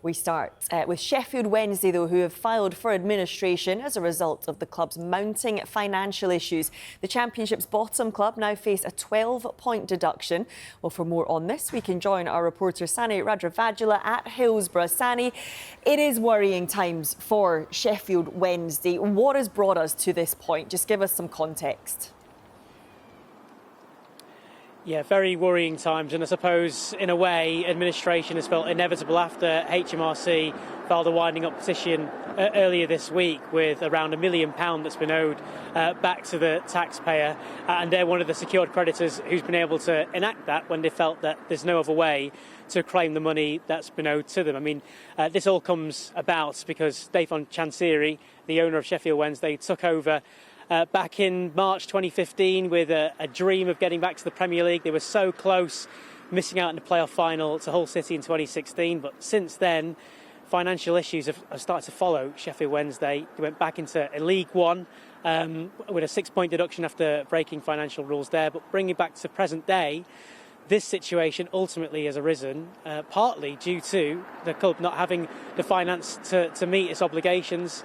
We start with Sheffield Wednesday, though, who have filed for administration as a result of the club's mounting financial issues. The Championship's bottom club now face a 12-point deduction. Well, for more on this, we can join our reporter Sani Radravajula at Hillsborough. Sani, it is worrying times for Sheffield Wednesday. What has brought us to this point? Just give us some context. Yeah, very worrying times, and I suppose in a way administration has felt inevitable after HMRC filed a winding up petition earlier this week with around £1 million that's been owed back to the taxpayer, and they're one of the secured creditors who's been able to enact that when they felt that there's no other way to claim the money that's been owed to them. I mean, this all comes about because Stefan Chansiri, the owner of Sheffield Wednesday, took over back in March 2015 with a dream of getting back to the Premier League. They were so close, missing out in the playoff final to Hull City in 2016. But since then, financial issues have started to follow Sheffield Wednesday. They went back into League One with a 6-point deduction after breaking financial rules there. But bringing back to present day, this situation ultimately has arisen partly due to the club not having the finance to meet its obligations,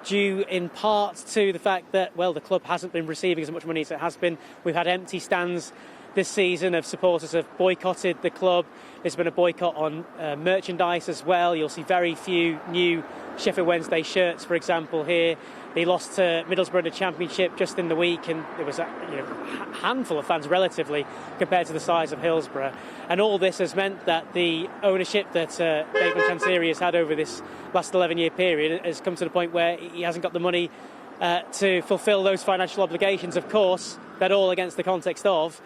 due in part to the fact that, well, the club hasn't been receiving as much money as it has been. We've had empty stands this season of supporters have boycotted the club. There's been a boycott on merchandise as well. You'll see very few new Sheffield Wednesday shirts, for example, here. They lost to Middlesbrough in the Championship just in the week, and there was a handful of fans relatively compared to the size of Hillsborough. And all this has meant that the ownership that David Chansiri has had over this last 11-year period has come to the point where he hasn't got the money to fulfil those financial obligations. Of course, that all against the context of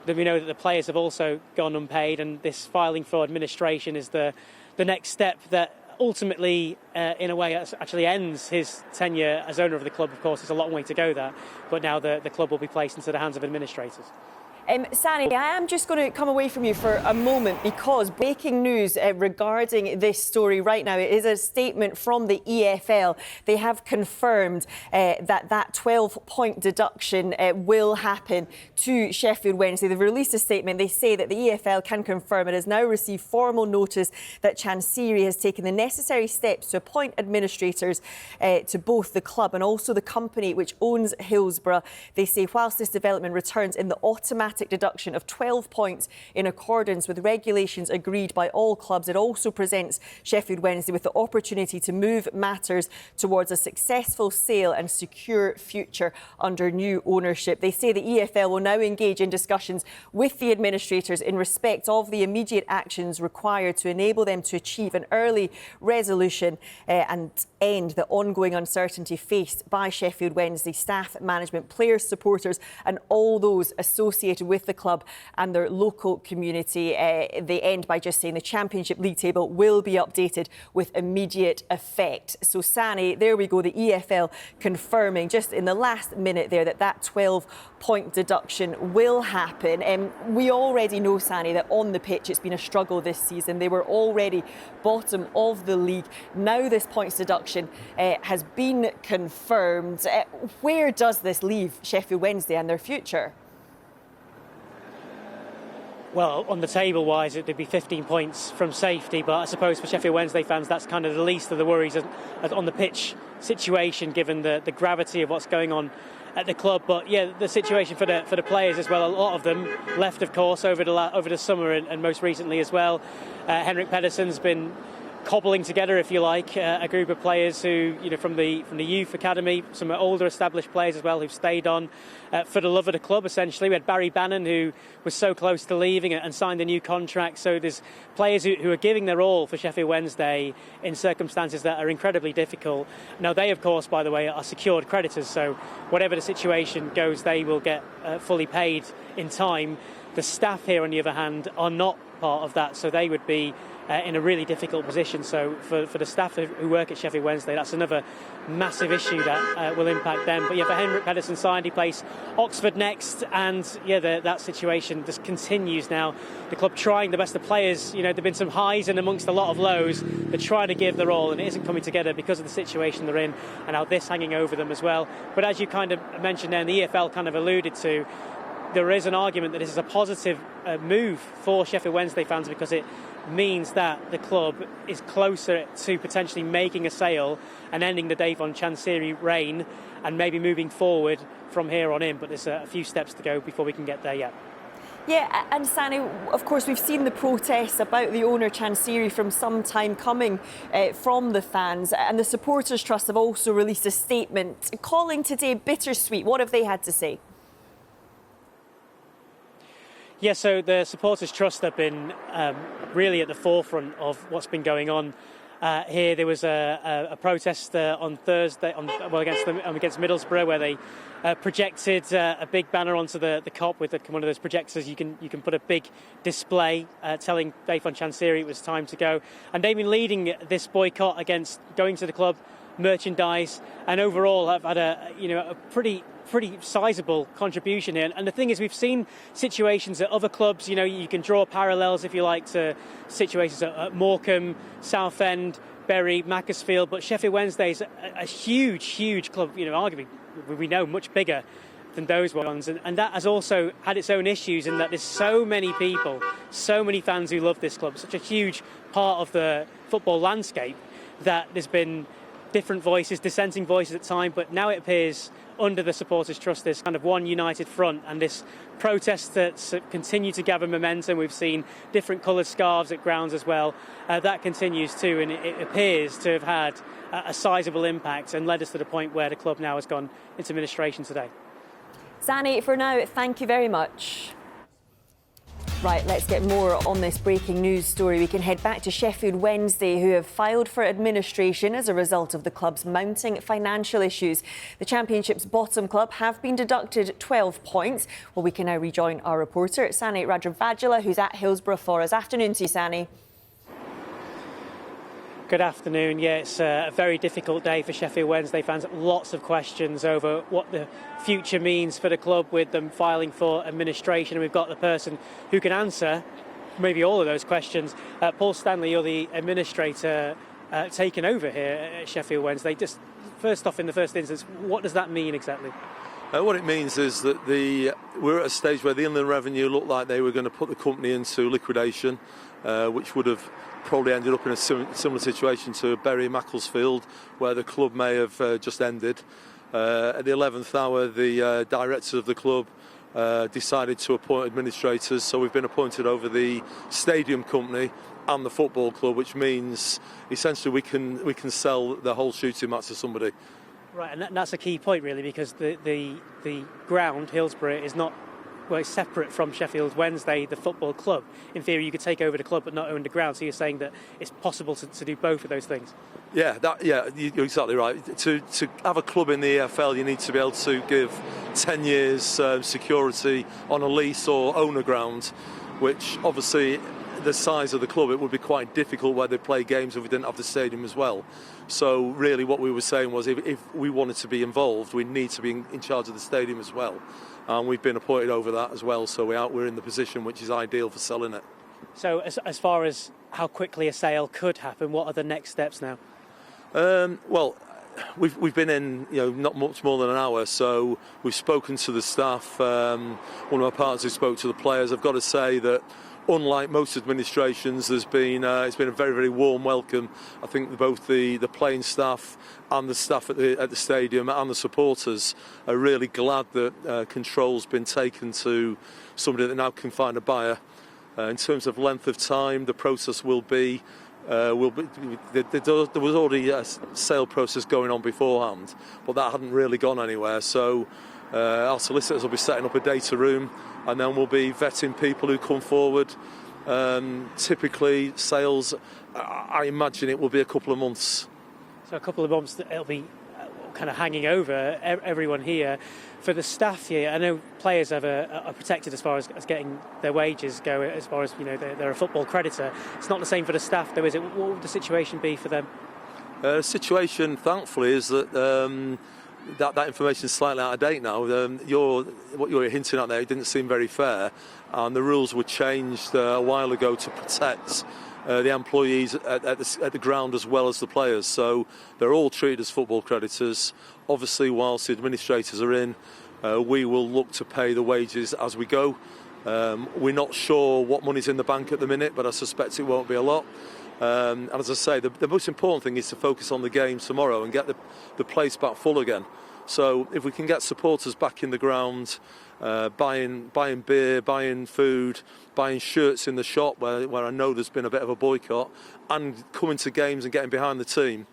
that we know that the players have also gone unpaid, and this filing for administration is the next step that ultimately, in a way, actually ends his tenure as owner of the club. Of course, there's a long way to go there, but now the club will be placed into the hands of administrators. Sani, I am just going to come away from you for a moment because breaking news regarding this story right now is a statement from the EFL. They have confirmed that 12-point deduction will happen to Sheffield Wednesday. They've released a statement. They say that the EFL can confirm it has now received formal notice that Chansiri has taken the necessary steps to appoint administrators to both the club and also the company which owns Hillsborough. They say whilst this development returns in the automatic deduction of 12 points in accordance with regulations agreed by all clubs, it also presents Sheffield Wednesday with the opportunity to move matters towards a successful sale and secure future under new ownership. They say the EFL will now engage in discussions with the administrators in respect of the immediate actions required to enable them to achieve an early resolution and end the ongoing uncertainty faced by Sheffield Wednesday staff, management, players, supporters and all those associated with the club and their local community. They end by just saying the Championship league table will be updated with immediate effect. So, Sani, there we go, the EFL confirming just in the last minute there that 12-point deduction will happen. We already know, Sani, that on the pitch it's been a struggle this season. They were already bottom of the league. Now this points deduction has been confirmed. Where does this leave Sheffield Wednesday and their future? Well, on the table-wise, it'd be 15 points from safety, but I suppose for Sheffield Wednesday fans, that's kind of the least of the worries on the pitch situation, given the gravity of what's going on at the club. But yeah, the situation for the players as well. A lot of them left, of course, over the summer and most recently as well. Henrik Pedersen's been cobbling together, if you like, a group of players who, from the youth academy, some older established players as well who've stayed on for the love of the club, essentially. We had Barry Bannon, who was so close to leaving and signed a new contract. So there's players who are giving their all for Sheffield Wednesday in circumstances that are incredibly difficult. Now, they, of course, by the way, are secured creditors. So whatever the situation goes, they will get fully paid in time. The staff here, on the other hand, are not part of that. So they would be in a really difficult position. So for the staff who work at Sheffield Wednesday, that's another massive issue that will impact them. But yeah, for Henrik Pedersen signed, he plays Oxford next, and yeah, that situation just continues now. The club trying the best of players. There've been some highs and amongst a lot of lows. They're trying to give their all, and it isn't coming together because of the situation they're in, and now this hanging over them as well. But as you kind of mentioned there, and the EFL kind of alluded to, there is an argument that this is a positive move for Sheffield Wednesday fans because it means that the club is closer to potentially making a sale and ending the Davon Chansiri reign and maybe moving forward from here on in. But there's a few steps to go before we can get there yet. Yeah, and Sani, of course, we've seen the protests about the owner Chansiri from some time coming from the fans, and the Supporters Trust have also released a statement calling today bittersweet. What have they had to say? Yeah, so the Supporters Trust have been really at the forefront of what's been going on here. There was a protest on Thursday against Middlesbrough, where they projected a big banner onto the Kop with one of those projectors. You can put a big display telling Davon Chansiri it was time to go. And they've been leading this boycott against going to the club, merchandise, and overall have had a pretty sizable contribution here. And the thing is, we've seen situations at other clubs. You can draw parallels, if you like, to situations at Morecambe, Southend, Bury, Macclesfield. But Sheffield Wednesday is a huge club, arguably, we know, much bigger than those ones. And that has also had its own issues in that there's so many people, so many fans who love this club, such a huge part of the football landscape, that there's been different voices, dissenting voices at times. But now it appears under the Supporters Trust there's kind of one united front, and this protest that's continued to gather momentum. We've seen different coloured scarves at grounds as well. That continues too, and it appears to have had a sizable impact and led us to the point where the club now has gone into administration today. Sani, for now, thank you very much. Right, let's get more on this breaking news story. We can head back to Sheffield Wednesday, who have filed for administration as a result of the club's mounting financial issues. The Championship's bottom club have been deducted 12 points. Well, we can now rejoin our reporter, Sani Rajavajula, who's at Hillsborough for us. Afternoon to you, Sani. Good afternoon. Yeah, it's a very difficult day for Sheffield Wednesday fans. Lots of questions over what the future means for the club with them filing for administration. And we've got the person who can answer maybe all of those questions. Paul Stanley, you're the administrator taken over here at Sheffield Wednesday. Just first off, in the first instance, what does that mean exactly? What it means is that we're at a stage where the Inland Revenue looked like they were going to put the company into liquidation, which would have probably ended up in a similar situation to Bury Macclesfield, where the club may have just ended. At the 11th hour, the directors of the club decided to appoint administrators, so we've been appointed over the stadium company and the football club, which means essentially we can sell the whole shooting match to somebody. Right, and that's a key point really, because the ground, Hillsborough, is not, well, it's separate from Sheffield Wednesday, the football club. In theory, you could take over the club but not own the ground. So you're saying that it's possible to do both of those things? Yeah, you're exactly right. To have a club in the EFL, you need to be able to give 10 years security on a lease or own a ground, which obviously the size of the club, it would be quite difficult where they play games if we didn't have the stadium as well. So really what we were saying was if we wanted to be involved, we need to be in charge of the stadium as well. And we've been appointed over that as well, so we're in the position which is ideal for selling it. So as far as how quickly a sale could happen, what are the next steps now? Well, we've been in not much more than an hour, so we've spoken to the staff. One of our partners who spoke to the players. I've got to say that unlike most administrations, it's been a very, very warm welcome. I think both the playing staff and the staff at the stadium and the supporters are really glad that control's been taken to somebody that now can find a buyer. In terms of length of time, the process will be. There was already a sale process going on beforehand, but that hadn't really gone anywhere. So our solicitors will be setting up a data room, and then we'll be vetting people who come forward. Typically, sales, I imagine it will be a couple of months. So a couple of months, it'll be kind of hanging over everyone here. For the staff here, I know players are protected as far as getting their wages go, as far as they're a football creditor. It's not the same for the staff, though, is it? What would the situation be for them? The situation, thankfully, is that that information is slightly out of date now. What you're hinting at there, it didn't seem very fair, and the rules were changed a while ago to protect the employees at the ground as well as the players. So they're all treated as football creditors. Obviously, whilst the administrators are in, we will look to pay the wages as we go. We're not sure what money's in the bank at the minute, but I suspect it won't be a lot. And as I say, the most important thing is to focus on the game tomorrow and get the place back full again. So if we can get supporters back in the ground, buying beer, buying food, buying shirts in the shop where I know there's been a bit of a boycott, and coming to games and getting behind the team,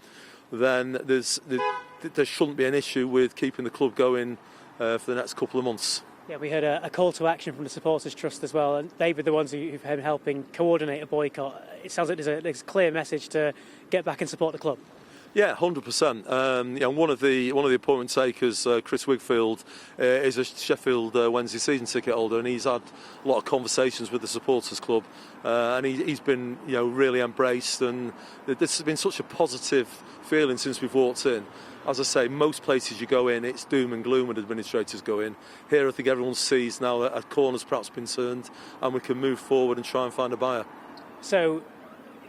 then there shouldn't be an issue with keeping the club going for the next couple of months. Yeah, we heard a call to action from the Supporters Trust as well, and they were the ones who've been helping coordinate a boycott. It sounds like there's a clear message to get back and support the club. Yeah, 100%. One of the appointment takers, Chris Wigfield, is a Sheffield Wednesday season ticket holder, and he's had a lot of conversations with the supporters club, and he's been really embraced, and this has been such a positive feeling since we've walked in. As I say, most places you go in, it's doom and gloom when administrators go in. Here, I think everyone sees now that a corner's perhaps been turned, and we can move forward and try and find a buyer. So,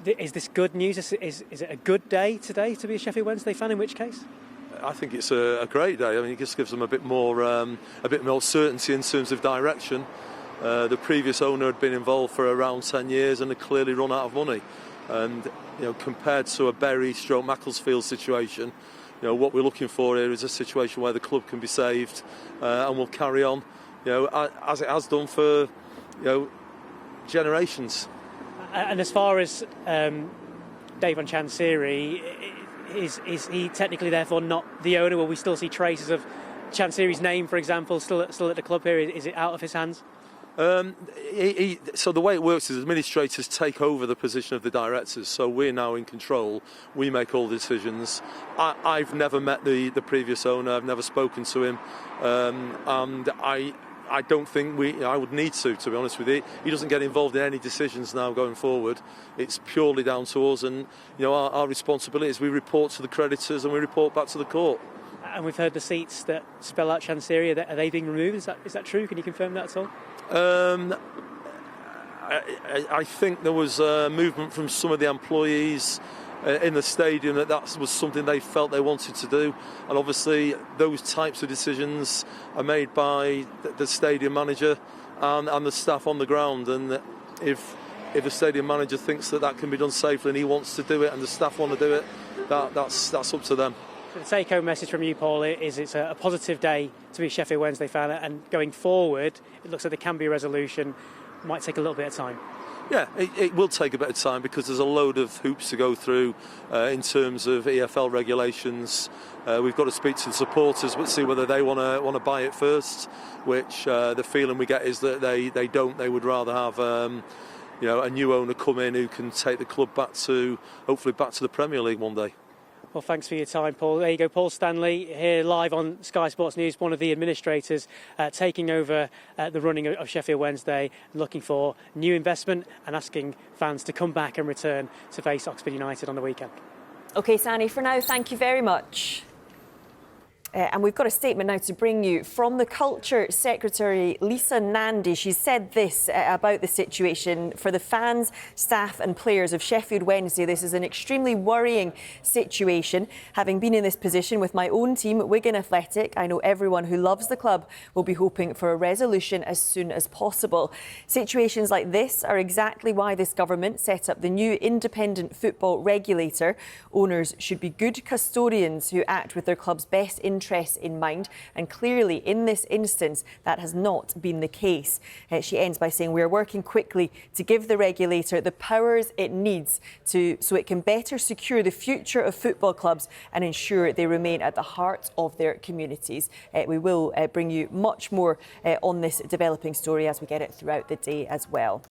is this good news? Is it a good day today to be a Sheffield Wednesday fan? In which case, I think it's a great day. I mean, it just gives them a bit more certainty in terms of direction. The previous owner had been involved for around 10 years and had clearly run out of money. And compared to a Bury/Macclesfield situation, what we're looking for here is a situation where the club can be saved and will carry on, as it has done for generations. And as far as Dave on Chansiri, is he technically therefore not the owner? Will we still see traces of Chansiri's name, for example, still at the club here? Is it out of his hands? So the way it works is administrators take over the position of the directors, so we're now in control. We make all the decisions. I've never met the previous owner. I've never spoken to him, and I don't think I would need to be honest with you. He doesn't get involved in any decisions now going forward. It's purely down to us, and our responsibility is we report to the creditors and we report back to the court. And we've heard the seats that spell out Chansiri, are they being removed? Is that true? Can you confirm that at all? I think there was movement from some of the employees in the stadium that was something they felt they wanted to do, and obviously those types of decisions are made by the stadium manager and the staff on the ground, and if the stadium manager thinks that can be done safely and he wants to do it and the staff want to do it, that's up to them. So the take-home message from you, Paul, is it's a positive day to be a Sheffield Wednesday fan, and going forward it looks like there can be a resolution. It might take a little bit of time. Yeah, it will take a bit of time because there's a load of hoops to go through in terms of EFL regulations. We've got to speak to the supporters, but see whether they want to buy it first. Which the feeling we get is that they don't. They would rather have a new owner come in who can take the club hopefully back to the Premier League one day. Well, thanks for your time, Paul. There you go, Paul Stanley, here live on Sky Sports News, one of the administrators taking over the running of Sheffield Wednesday, looking for new investment and asking fans to come back and return to face Oxford United on the weekend. OK, Sani, for now, thank you very much. And we've got a statement now to bring you from the Culture Secretary, Lisa Nandy. She said this about the situation for the fans, staff and players of Sheffield Wednesday. This is an extremely worrying situation. Having been in this position with my own team, Wigan Athletic, I know everyone who loves the club will be hoping for a resolution as soon as possible. Situations like this are exactly why this government set up the new independent football regulator. Owners should be good custodians who act with their club's best interests in mind, and clearly in this instance that has not been the case. She ends by saying we are working quickly to give the regulator the powers it needs so it can better secure the future of football clubs and ensure they remain at the heart of their communities. We will bring you much more on this developing story as we get it throughout the day as well.